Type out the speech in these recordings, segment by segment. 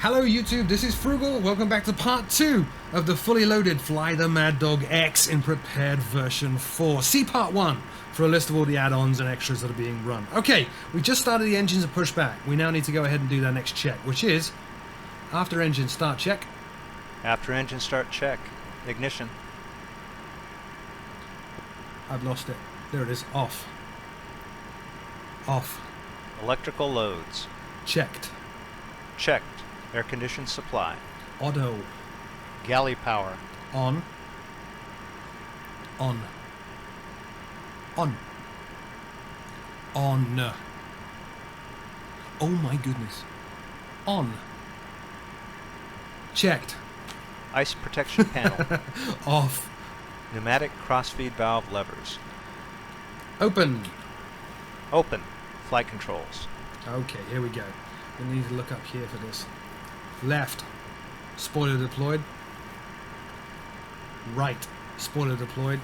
Hello YouTube, this is Frugal. Welcome back to part 2 of the fully loaded Fly the Maddog X in prepared version 4. See part 1 for a list of all the add-ons and extras that are being run. Okay, we just started the engines to push back. We now need to go ahead and do that next check, which is after engine start check. After engine start check. Ignition. I've lost it. There it is. Off. Off. Electrical loads. Checked. Checked. Air conditioned supply. Auto. Galley power. On. On. On. On. Oh my goodness. On. Checked. Ice protection panel. Off. Pneumatic crossfeed valve levers. Open. Open. Flight controls. Okay, here we go. We need to look up here for this. Left. Spoiler deployed. Right. Spoiler deployed.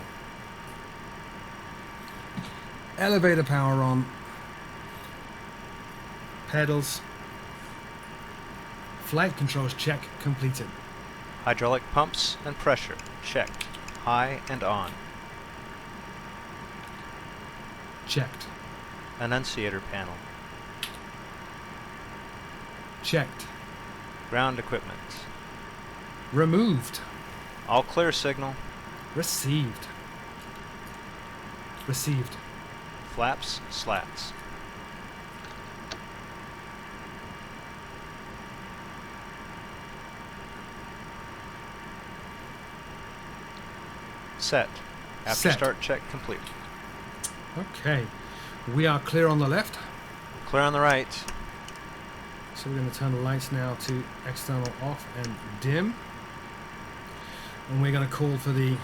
Elevator power on. Pedals. Flight controls check completed. Hydraulic pumps and pressure. Checked. High and on. Checked. Annunciator panel. Checked. Ground equipment. Removed. All clear signal. Received. Received. Flaps, slats. Set. After Set. start check complete. Okay. We are clear on the left. Clear on the right. So we're going to turn the lights now to external off and dim. And we're going to call for the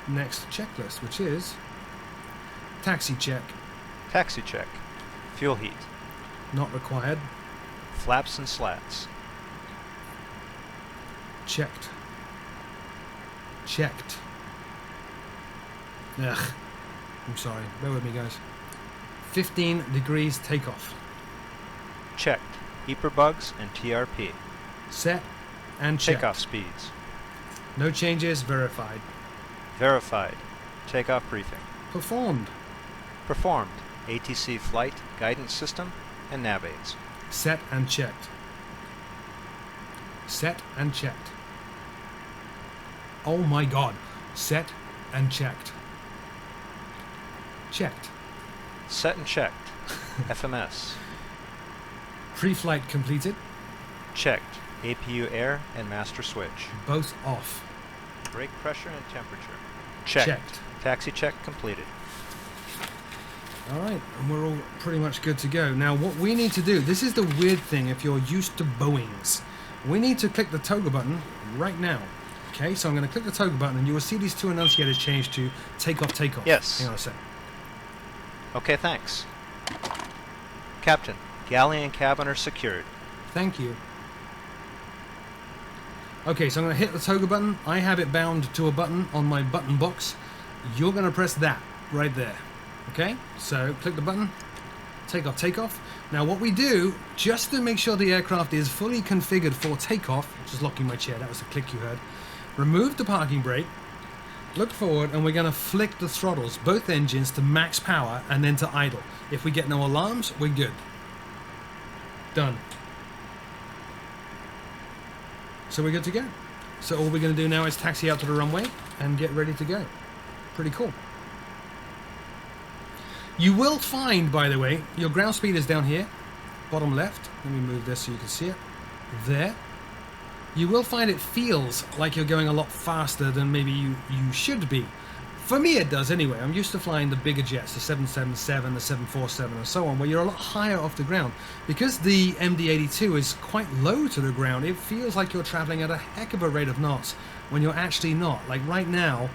next checklist, which is taxi check. Taxi check. Fuel heat. Not required. Flaps and slats. Checked. Checked. Ugh. I'm sorry. Bear with me, guys. 15 degrees takeoff. Checked. Heaper bugs and TRP. Set and checked. Takeoff speeds. No changes. Verified. Verified. Takeoff briefing. Performed. Performed. ATC flight guidance system and nav aids. Set and checked. Set and checked. Oh my god. Set and checked. Checked. Set and checked. FMS. Pre-flight completed. Checked. APU air and master switch. Both off. Brake pressure and temperature. Checked. Taxi check completed. Alright, and we're all pretty much good to go. Now what we need to do, this is the weird thing if you're used to Boeings. We need to click the toggle button right now. Okay, so I'm going to click the toggle button and you will see these two annunciators change to takeoff, takeoff. Yes. Hang on a sec. Okay, thanks. Captain, galley and cabin are secured. Thank you. Okay, so I'm going to hit the toggle button. I have it bound to a button on my button box. You're going to press that right there. Okay, so click the button. Takeoff, takeoff. Now what we do, just to make sure the aircraft is fully configured for takeoff, just locking my chair, that was the click you heard. Remove the parking brake. Look forward, and we're going to flick the throttles, both engines, to max power and then to idle. If we get no alarms, we're good. Done. So we're good to go. So all we're going to do now is taxi out to the runway and get ready to go. Pretty cool. You will find, by the way, your ground speed is down here, bottom left. Let me move this so you can see it. There. You will find it feels like you're going a lot faster than maybe you should be. For me it does anyway. I'm used to flying the bigger jets, the 777, the 747 and so on, where you're a lot higher off the ground. Because the MD-82 is quite low to the ground, it feels like you're traveling at a heck of a rate of knots when you're actually not. Like right now,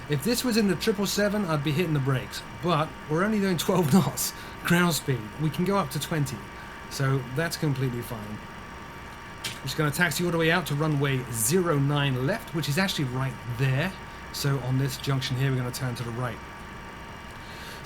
if this was in the 777, I'd be hitting the brakes. But we're only doing 12 knots ground speed. We can go up to 20. So that's completely fine. I'm just going to taxi all the way out to runway 09 left, which is actually right there. So on this junction here, we're going to turn to the right.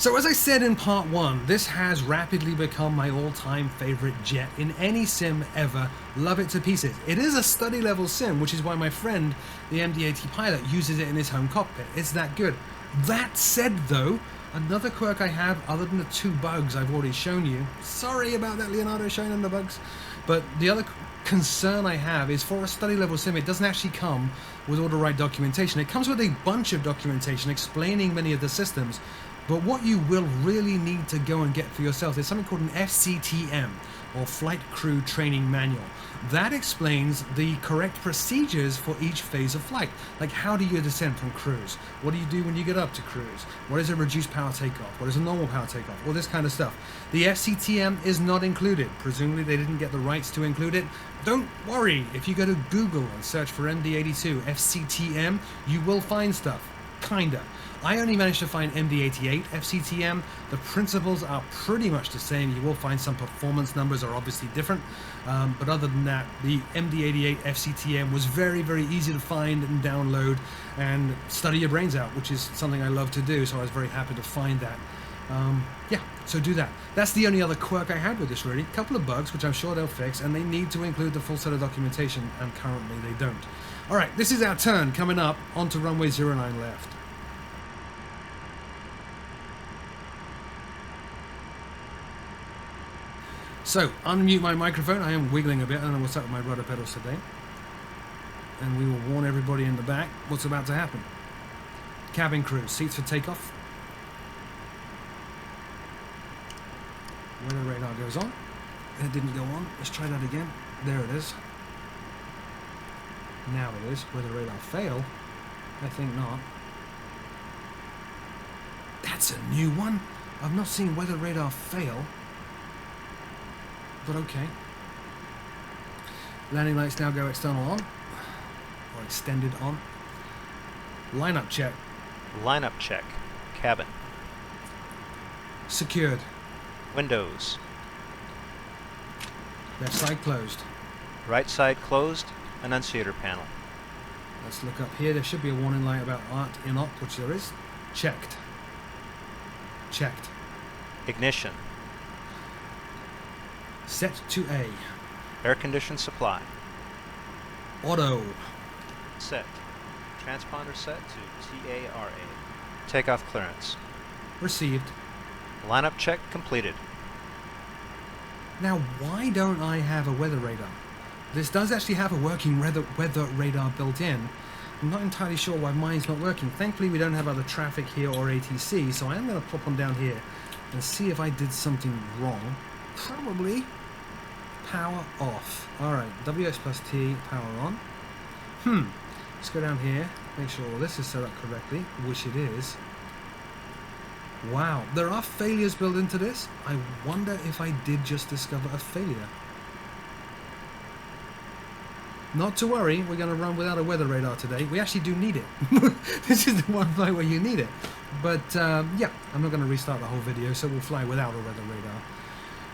So as I said in part 1, this has rapidly become my all-time favorite jet in any sim ever. Love it to pieces. It is a study level sim, which is why my friend, the MD-80 pilot, uses it in his home cockpit. It's that good. That said though, another quirk I have, other than the 2 bugs I've already shown you, sorry about that, Leonardo, showing them the bugs, but the other concern I have is for a study level sim, it doesn't actually come with all the right documentation. It comes with a bunch of documentation explaining many of the systems, but what you will really need to go and get for yourself is something called an FCTM, or Flight Crew Training Manual. That explains the correct procedures for each phase of flight. Like, how do you descend from cruise? What do you do when you get up to cruise? What is a reduced power takeoff? What is a normal power takeoff? All this kind of stuff. The FCTM is not included. Presumably they didn't get the rights to include it. Don't worry, if you go to Google and search for MD-82 FCTM, you will find stuff. Kinda. I only managed to find MD-88 FCTM. The principles are pretty much the same. You will find some performance numbers are obviously different. But other than that, the MD-88 FCTM was very, very easy to find and download and study your brains out, which is something I love to do. So I was very happy to find that. Yeah, so do that. That's the only other quirk I had with this, really. A couple of bugs, which I'm sure they'll fix, and they need to include the full set of documentation, and currently they don't. All right, this is our turn coming up onto runway 09 left. So, unmute my microphone. I am wiggling a bit. I don't know what's up with my rudder pedals today. And we will warn everybody in the back what's about to happen. Cabin crew, seats for takeoff. Weather radar goes on. It didn't go on. Let's try that again. There it is. Now it is. Weather radar fail? I think not. That's a new one. I've not seen weather radar fail. But okay. Landing lights now go external on. Or extended on. Lineup check. Lineup check. Cabin. Secured. Windows. Left side closed. Right side closed. Annunciator panel. Let's look up here. There should be a warning light about art in op, which there is. Checked. Checked. Ignition. Set to A. Air conditioned supply. Auto. Set. Transponder set to TARA. Takeoff clearance. Received. Lineup check completed. Now, why don't I have a weather radar? This does actually have a working weather radar built in. I'm not entirely sure why mine's not working. Thankfully, we don't have other traffic here or ATC, so I am going to pop on down here and see if I did something wrong. Probably. Power off. Alright, WS plus T, power on. Let's go down here, make sure all this is set up correctly, which it is. Wow, there are failures built into this. I wonder if I did just discover a failure. Not to worry, we're going to run without a weather radar today. We actually do need it. This is the one flight where you need it. But yeah, I'm not going to restart the whole video, so we'll fly without a weather radar.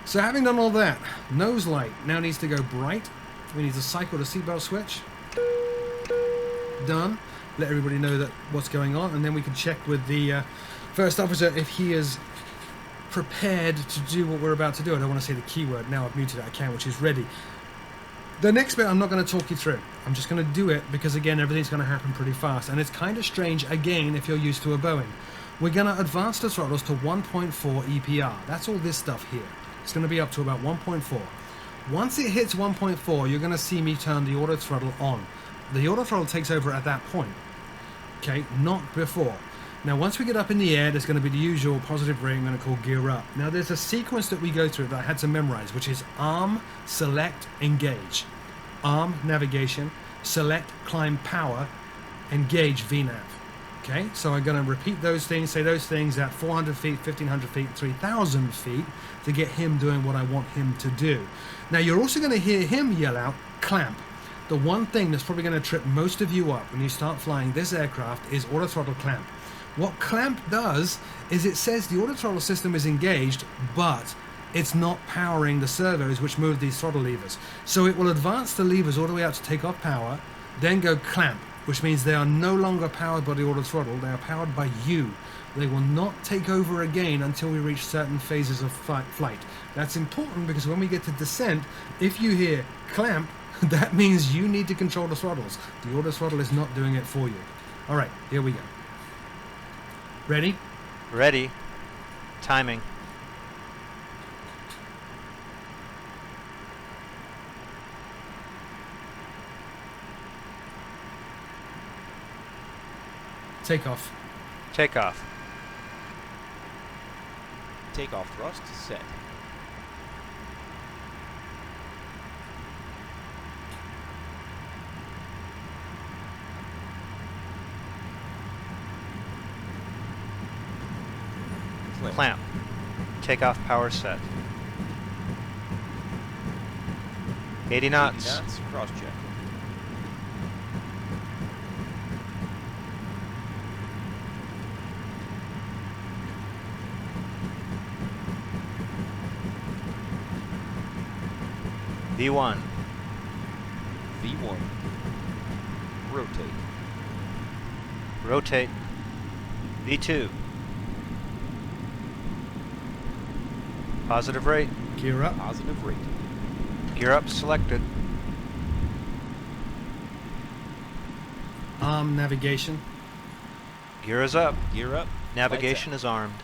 So having done all that, nose light now needs to go bright. We need to cycle the seatbelt switch. Done. Let everybody know that what's going on, and then we can check with the first officer if he is prepared to do what we're about to do. I don't want to say the keyword now. I've muted it. I can, which is ready. The next bit I'm not going to talk you through. I'm just going to do it because, again, everything's going to happen pretty fast. And it's kind of strange, again, if you're used to a Boeing. We're going to advance the throttles to 1.4 EPR. That's all this stuff here. It's going to be up to about 1.4. Once it hits 1.4, you're going to see me turn the auto throttle on. The auto throttle takes over at that point. Okay, not before. Now, once we get up in the air, there's going to be the usual positive ring I'm going to call gear up. Now, there's a sequence that we go through that I had to memorize, which is arm, select, engage. Arm, navigation, select, climb, power, engage, VNAV. Okay, so I'm going to repeat those things, say those things at 400 feet, 1,500 feet, 3,000 feet to get him doing what I want him to do. Now, you're also going to hear him yell out, clamp. The one thing that's probably going to trip most of you up when you start flying this aircraft is auto throttle clamp. What clamp does is it says the auto throttle system is engaged, but it's not powering the servos which move these throttle levers. So it will advance the levers all the way out to take off power, then go clamp. which means they are no longer powered by the auto throttle. They are powered by you. They will not take over again until we reach certain phases of flight. That's important because when we get to descent, if you hear clamp, that means you need to control the throttles. The auto throttle is not doing it for you. All right, here we go. Ready? Ready. Timing. Takeoff. Takeoff. Takeoff thrust set. Clamp. Takeoff power set. 80 knots. 80 knots. Cross check. V1. V1. Rotate. Rotate. V2. Positive rate. Gear up. Positive rate. Gear up selected. Arm navigation. Gear is up. Gear up. Navigation is armed.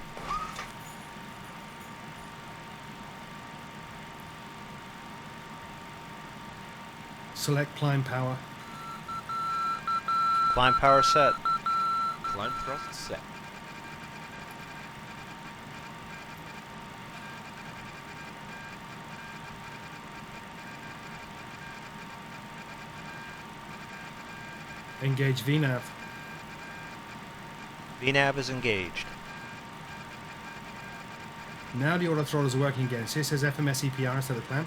Select climb power. Climb power set. Climb thrust set. Engage VNAV. VNAV is engaged. Now the auto throttle is working again. So it says FMS EPR instead of clamp.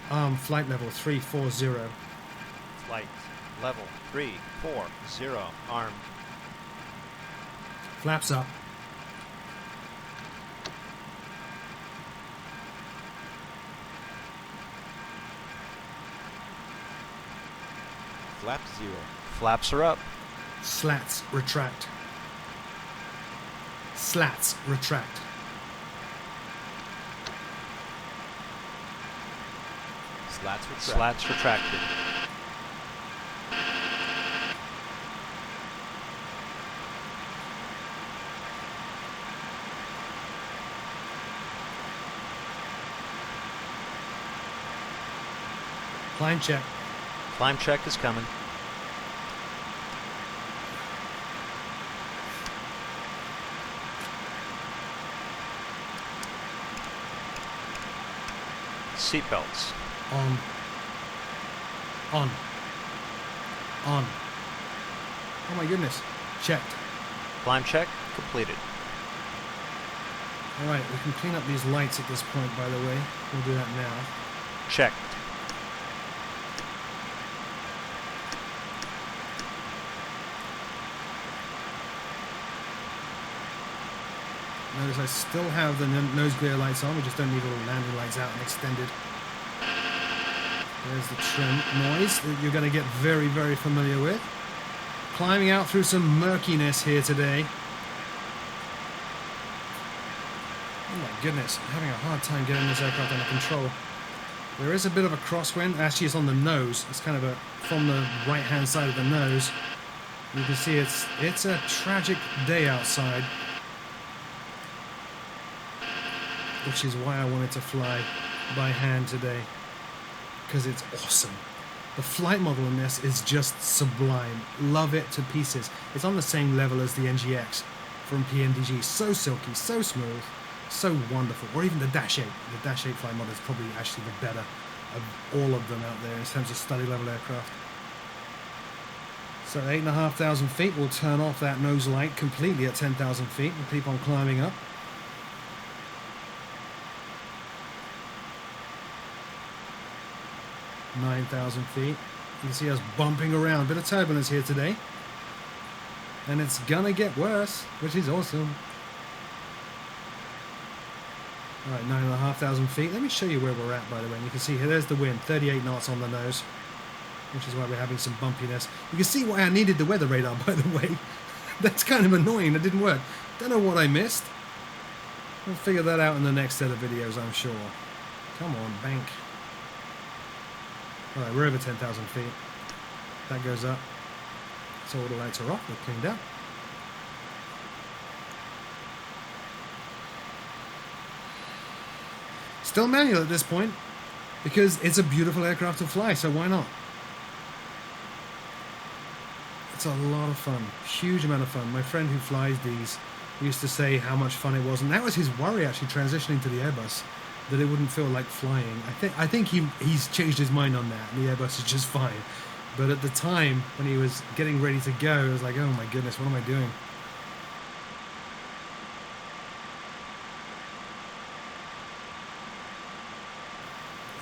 Arm flight level 340. Flight level 340. Armed. Flaps up. Flap 0. Flaps are up. Slats retract. Slats retract. Slats retract. Slats retracted. Climb check. Climb check is coming. Seatbelts. On. On. On. Oh my goodness. Checked. Climb check completed. Alright, we can clean up these lights at this point, by the way. We'll do that now. Checked. Notice I still have the nose glare lights on. We just don't need all the landing lights out and extended. There's the trim noise that you're going to get very, very familiar with. Climbing out through some murkiness here today. Oh my goodness, I'm having a hard time getting this aircraft under control. There is a bit of a crosswind. Actually, it's on the nose. It's kind of from the right-hand side of the nose. You can see it's a tragic day outside. Which is why I wanted to fly by hand today, because it's awesome. The flight model in this is just sublime. Love it to pieces. It's on the same level as the NGX from PNDG. So silky, so smooth, so wonderful. Or even the Dash 8. The Dash 8 flight model is probably actually the better of all of them out there in terms of study level aircraft. So 8,500 feet, we'll turn off that nose light completely at 10,000 feet and keep on climbing up. 9,000 feet. You can see us bumping around. Bit of turbulence here today. And it's gonna get worse, which is awesome. All right, 9,500 feet. Let me show you where we're at, by the way. And you can see here, there's the wind, 38 knots on the nose, which is why we're having some bumpiness. You can see why I needed the weather radar, by the way. That's kind of annoying. That didn't work. Don't know what I missed. We'll figure that out in the next set of videos, I'm sure. Come on, bank. All right, we're over 10,000 feet. That goes up. So all the lights are off. They're cleaned up. Still manual at this point, because it's a beautiful aircraft to fly, so why not? It's a lot of fun, huge amount of fun. My friend who flies these used to say how much fun it was, and that was his worry actually transitioning to the Airbus, that it wouldn't feel like flying. I think he's changed his mind on that, and the Airbus is just fine. But at the time, when he was getting ready to go, it was like, oh my goodness, what am I doing?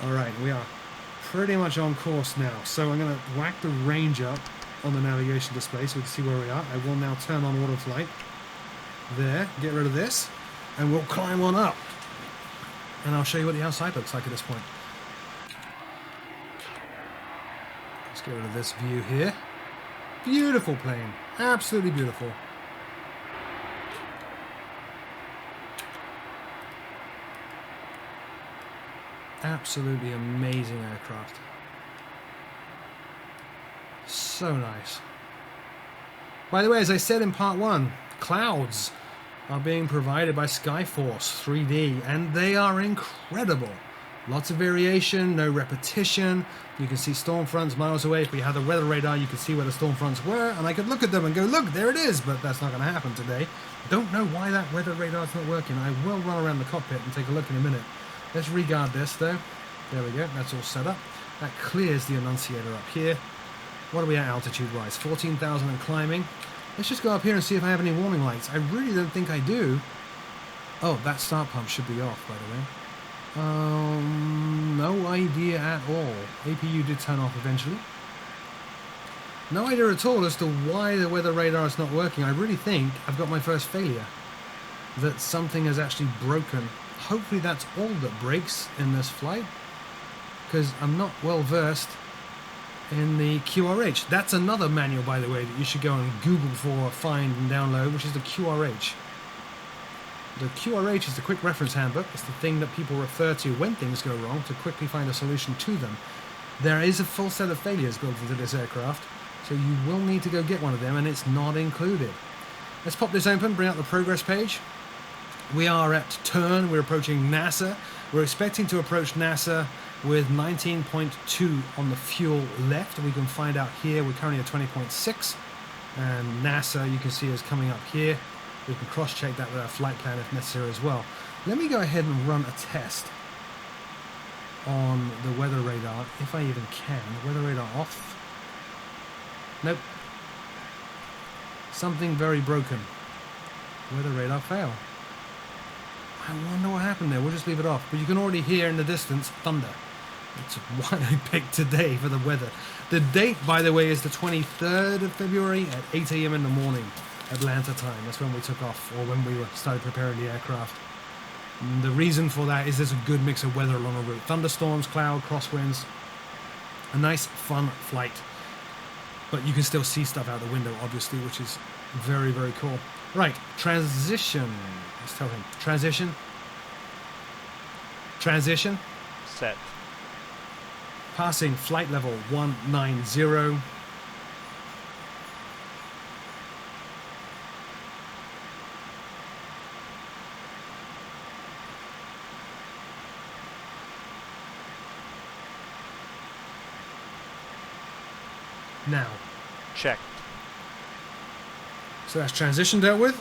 Alright, we are pretty much on course now. So I'm going to whack the range up on the navigation display so we can see where we are. I will now turn on auto flight. There, get rid of this, and we'll climb on up. And I'll show you what the outside looks like at this point. Let's get rid of this view here. Beautiful plane, absolutely beautiful. Absolutely amazing aircraft. So nice. By the way, as I said in part 1, clouds are being provided by Skyforce 3D, and they are incredible. Lots of variation, no repetition. You can see storm fronts miles away. If we had the weather radar, you could see where the storm fronts were, and I could look at them and go, look, there it is, but that's not going to happen today. Don't know why that weather radar is not working. I will run around the cockpit and take a look in a minute. Let's regard this though. There we go, that's all set up. That clears the annunciator up here. What are we at altitude wise? 14,000 and climbing. Let's just go up here and see if I have any warning lights. I really don't think I do. Oh, that start pump should be off, by the way. No idea at all. APU did turn off eventually. No idea at all as to why the weather radar is not working. I really think I've got my first failure. That something has actually broken. Hopefully that's all that breaks in this flight, because I'm not well versed in the QRH. That's another manual, by the way, that you should go and Google for, find and download, which is the QRH. The QRH is the Quick Reference Handbook. It's the thing that people refer to when things go wrong to quickly find a solution to them. There is a full set of failures built into this aircraft, so you will need to go get one of them, and it's not included. Let's pop this open, bring up the progress page. We are at turn, we're approaching NASA. We're expecting to approach NASA with 19.2 on the fuel left. We can find out here, we're currently at 20.6. And NASA, you can see, is coming up here. We can cross-check that with our flight plan if necessary as well. Let me go ahead and run a test on the weather radar, if I even can. Weather radar off. Nope. Something very broken. Weather radar fail. I wonder what happened there. We'll just leave it off. But you can already hear in the distance thunder. That's why I picked today for the weather. The date, by the way, is the 23rd of February at 8 a.m. in the morning, Atlanta time. That's when we took off, or when we started preparing the aircraft. And the reason for that is there's a good mix of weather along the route. Thunderstorms, cloud, crosswinds. A nice, fun flight. But you can still see stuff out the window, obviously, which is very, very cool. Right, transition. Let's tell him. Transition. Transition. Set. Passing flight level 190. Now. Checked. So that's transition dealt with.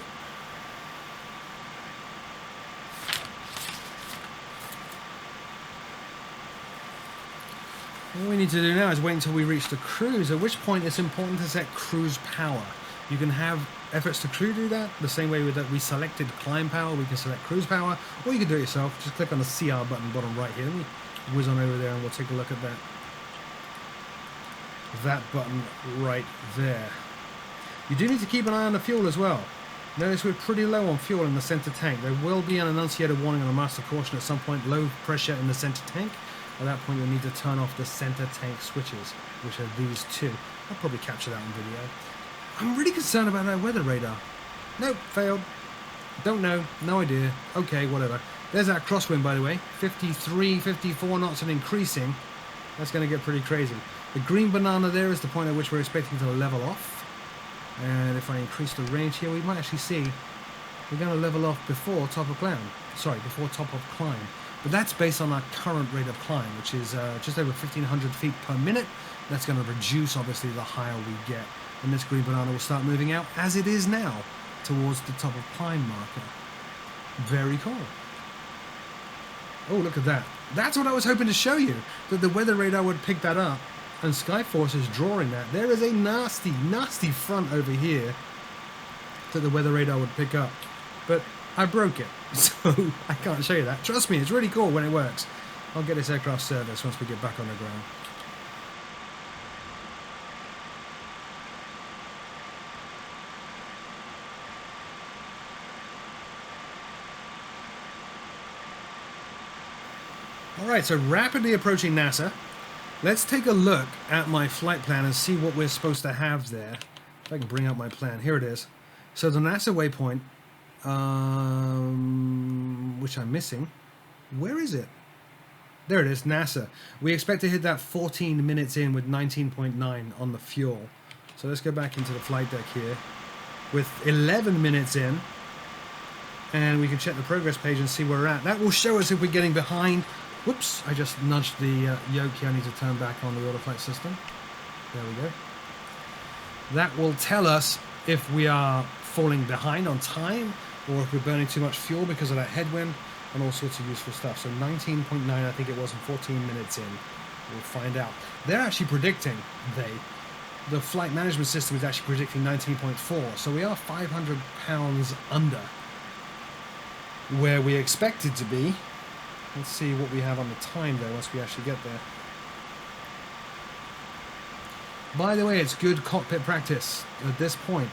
What we need to do now is wait until we reach the cruise, at which point it's important to set cruise power. You can have efforts to crew do that, the same way that we selected climb power, we can select cruise power, or you can do it yourself. Just click on the CR button bottom right here. Let me whiz on over there and we'll take a look at that. That button right there. You do need to keep an eye on the fuel as well. Notice we're pretty low on fuel in the center tank. There will be an enunciated warning on the master caution at some point, low pressure in the center tank. At that point you'll need to turn off the center tank switches, which are these two. I'll probably capture that on video. I'm really concerned about that weather radar. Nope, failed. Don't know, no idea. Okay, whatever. There's that crosswind, by the way. 53, 54 knots and increasing. That's going to get pretty crazy. The green banana there is the point at which we're expecting to level off. And if I increase the range here, we might actually see we're going to level off before top of climb. Sorry, before top of climb. But that's based on our current rate of climb, which is just over 1,500 feet per minute. That's going to reduce, obviously, the higher we get. And this green banana will start moving out, as it is now, towards the top of climb marker. Very cool. Oh, look at that. That's what I was hoping to show you, that the weather radar would pick that up. And Skyforce is drawing that. There is a nasty, nasty front over here that the weather radar would pick up. But I broke it, so I can't show you that. Trust me, it's really cool when it works. I'll get this aircraft serviced once we get back on the ground. Alright, so rapidly approaching NASA. Let's take a look at my flight plan and see what we're supposed to have there. If I can bring up my plan. Here it is. So the NASA waypoint, which I'm missing. Where is it? There it is, NASA. We expect to hit that 14 minutes in with 19.9 on the fuel. So let's go back into the flight deck here. With 11 minutes in. And we can check the progress page and see where we're at. That will show us if we're getting behind. Whoops, I just nudged the yoke here. I need to turn back on the autoflight system. There we go. That will tell us if we are falling behind on time or if we're burning too much fuel because of that headwind and all sorts of useful stuff. So 19.9, I think it was, and 14 minutes in. We'll find out. They're actually predicting, the flight management system is actually predicting 19.4. So we are 500 pounds under where we expected to be. Let's see what we have on the time though once we actually get there. By the way, it's good cockpit practice at this point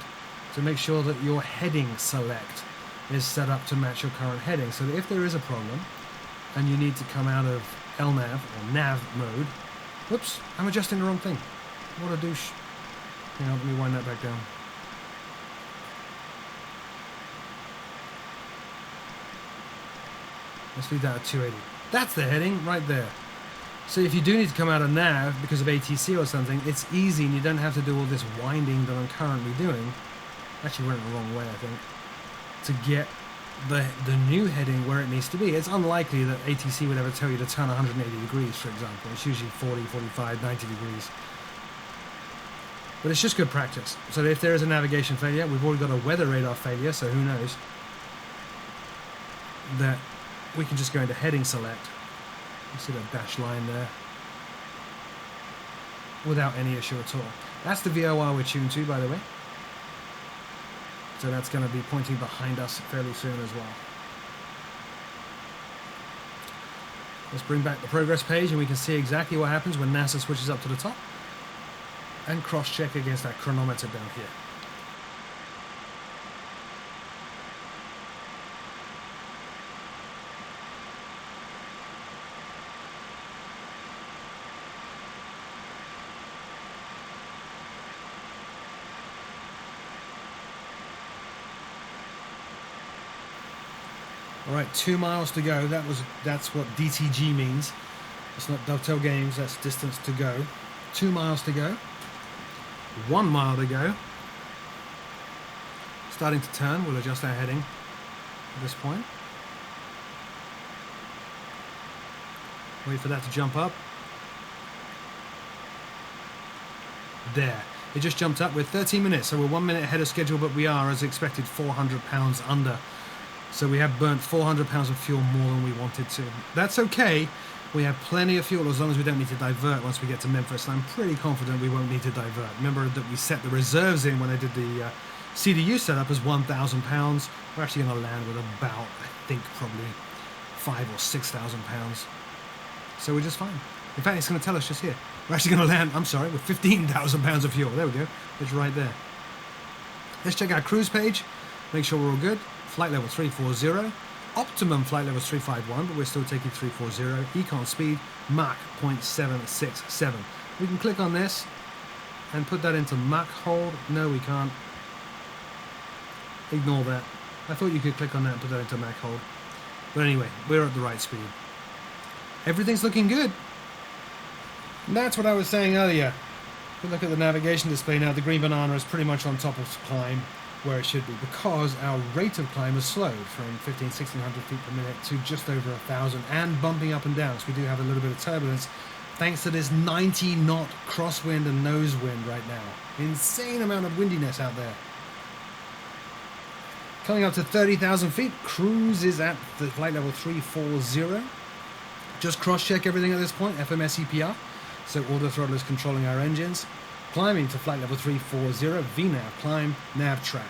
to make sure that your heading select is set up to match your current heading, so that if there is a problem and you need to come out of LNAV or nav mode. Whoops, I'm adjusting the wrong thing. What a douche. Hang on, let me wind that back down. Let's leave that at 280. That's the heading right there. So if you do need to come out of nav because of ATC or something, it's easy and you don't have to do all this winding that I'm currently doing. Actually went the wrong way, I think. To get the new heading where it needs to be. It's unlikely that ATC would ever tell you to turn 180 degrees, for example. It's usually 40, 45, 90 degrees. But it's just good practice. So if there is a navigation failure, we've already got a weather radar failure, so who knows, that we can just go into heading select. You see that dashed line there without any issue at all. That's the VOR we're tuned to, by the way. So that's going to be pointing behind us fairly soon as well. Let's bring back the progress page and we can see exactly what happens when NASA switches up to the top. And cross-check against that chronometer down here. Alright, 2 miles to go. That's what DTG means. It's not dovetail games, that's distance to go. 2 miles to go. 1 mile to go. Starting to turn, we'll adjust our heading at this point. Wait for that to jump up. There. It just jumped up. We're 13 minutes, so we're 1 minute ahead of schedule, but we are, as expected, 400 pounds under. So we have burnt 400 pounds of fuel more than we wanted to. That's okay. We have plenty of fuel as long as we don't need to divert once we get to Memphis. And I'm pretty confident we won't need to divert. Remember that we set the reserves in when I did the CDU setup as 1,000 pounds. We're actually going to land with about, I think, probably 5,000 or 6,000 pounds. So we're just fine. In fact, it's going to tell us just here. We're actually going to land, I'm sorry, with 15,000 pounds of fuel. There we go. It's right there. Let's check our cruise page. Make sure we're all good. Flight level 340. Optimum flight level is 351, but we're still taking 340. Econ speed, Mach 0.767. We can click on this and put that into Mach hold. No, we can't. Ignore that. I thought you could click on that and put that into Mach hold. But anyway, we're at the right speed. Everything's looking good. And that's what I was saying earlier. If you look at the navigation display now, the green banana is pretty much on top of climb where it should be, because our rate of climb has slowed from 1600 feet per minute to just over 1,000 and bumping up and down. So we do have a little bit of turbulence thanks to this 90 knot crosswind and nose wind right now. Insane amount of windiness out there. Coming up to 30,000 feet, cruise is at the flight level 340. Just cross-check everything at this point, FMS EPR. So auto throttle is controlling our engines. Climbing to flight level 340, VNAV, climb, nav track.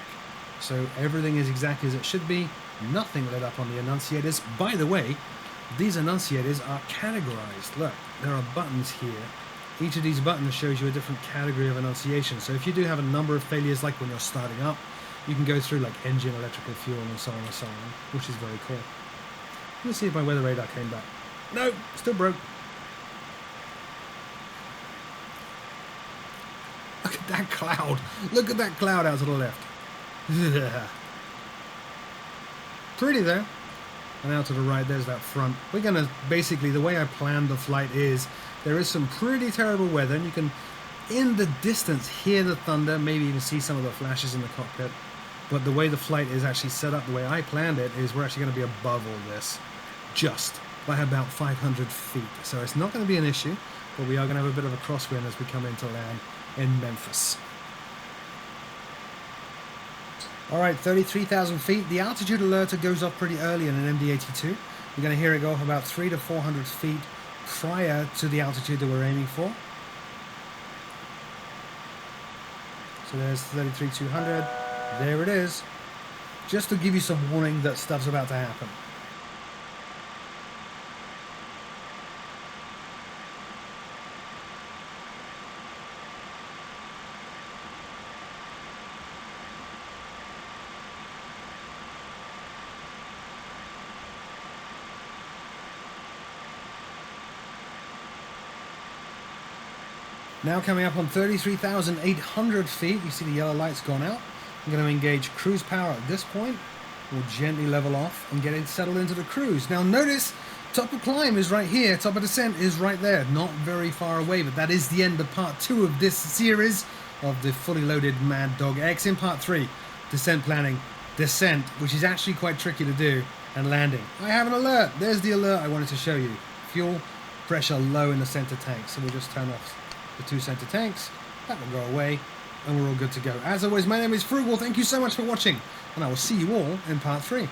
So everything is exactly as it should be. Nothing lit up on the enunciators. By the way, these enunciators are categorized. Look, there are buttons here. Each of these buttons shows you a different category of enunciation. So if you do have a number of failures, like when you're starting up, you can go through like engine, electrical, fuel, and so on and so on, which is very cool. Let's see if my weather radar came back. No, still broke. Look at that cloud. Look at that cloud out to the left. Yeah. Pretty there. And out to the right, there's that front. We're going to, basically, the way I planned the flight is, there is some pretty terrible weather, and you can, in the distance, hear the thunder, maybe even see some of the flashes in the cockpit. But the way the flight is actually set up, the way I planned it, is we're actually going to be above all this. Just by about 500 feet. So it's not going to be an issue, but we are going to have a bit of a crosswind as we come into land in Memphis. Alright, 33,000 feet. The altitude alerter goes off pretty early in an MD-82. You're going to hear it go off about 300 to 400 feet prior to the altitude that we're aiming for. So there's 33,200. There it is. Just to give you some warning that stuff's about to happen. Now coming up on 33,800 feet, you see the yellow light's gone out. I'm going to engage cruise power at this point. We'll gently level off and get it settled into the cruise. Now notice, top of climb is right here, top of descent is right there. Not very far away, but that is the end of part 2 of this series of the fully loaded Maddog X. In part 3, descent planning, descent, which is actually quite tricky to do, and landing. I have an alert. There's the alert I wanted to show you. Fuel pressure low in the center tank, so we'll just turn off the 2 center tanks. That will go away, and we're all good to go. As always, my name is Frugal. Thank you so much for watching, and I will see you all in part 3.